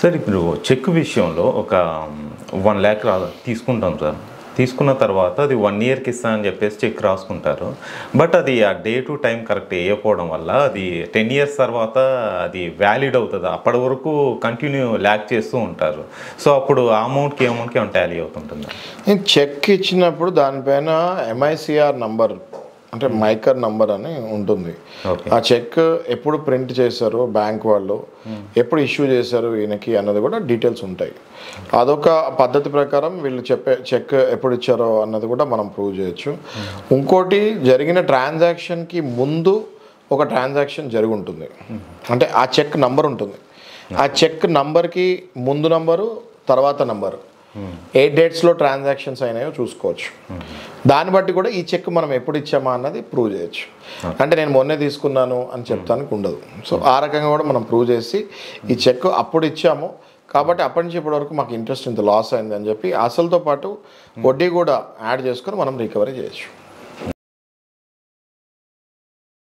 Sir ఇప్పుడు check విషయంలో ఒక 1,00,000 తీసుకుంటాం సార్. తీసుకున్న తర్వాత అది 1 ఇయర్‌కి ఇస్తా అని చెప్పేసి చెక్ రాసుకుంటారు. బట్ అది ఆ డే టు టైం కరెక్ట్ వేయకపోవడం వల్ల అది 10 ఇయర్స్ తర్వాత అది వ్యాలిడ్ అవుతది. అప్పటి వరకు కంటిన్యూ ల్యాక్ చేస్తూ ఉంటారు. సో అప్పుడు ఆ అమౌంట్‌కి ఈ అమౌంట్‌కి ఏమైనా టాలీ అవుతుంటుందా? చెక్ ఇచ్చినప్పుడు దానిపైన ఎంఐసిఆర్ నంబర్ అంటే మైకర్ నంబర్ అని ఉంటుంది. ఆ చెక్ ఎప్పుడు ప్రింట్ చేశారు బ్యాంక్ వాళ్ళు, ఎప్పుడు ఇష్యూ చేశారు ఈయనకి అన్నది కూడా డీటెయిల్స్ ఉంటాయి. అదొక పద్ధతి ప్రకారం వీళ్ళు చెప్పే చెక్ ఎప్పుడు ఇచ్చారో అన్నది కూడా మనం ప్రూవ్ చేయొచ్చు. ఇంకోటి జరిగిన ట్రాన్సాక్షన్కి ముందు ఒక ట్రాన్సాక్షన్ జరిగి ఉంటుంది, అంటే ఆ చెక్ నంబర్ ఉంటుంది. ఆ చెక్ నంబర్కి ముందు నంబరు తర్వాత నంబరు ఏ డేట్స్లో ట్రాన్సాక్షన్స్ అయినాయో చూసుకోవచ్చు. దాన్ని బట్టి కూడా ఈ చెక్ మనం ఎప్పుడు ఇచ్చామా అన్నది ప్రూవ్ చేయొచ్చు. అంటే నేను మొన్నే తీసుకున్నాను అని చెప్తానికి ఉండదు. సో ఆ రకంగా కూడా మనం ప్రూవ్ చేసి ఈ చెక్ అప్పుడు ఇచ్చాము కాబట్టి అప్పటి నుంచి ఇప్పటి వరకు మాకు ఇంట్రెస్ట్ ఇంత లాస్ అయింది అని చెప్పి అసలుతో పాటు వడ్డీ కూడా యాడ్ చేసుకొని మనం రికవరీ చేయొచ్చు.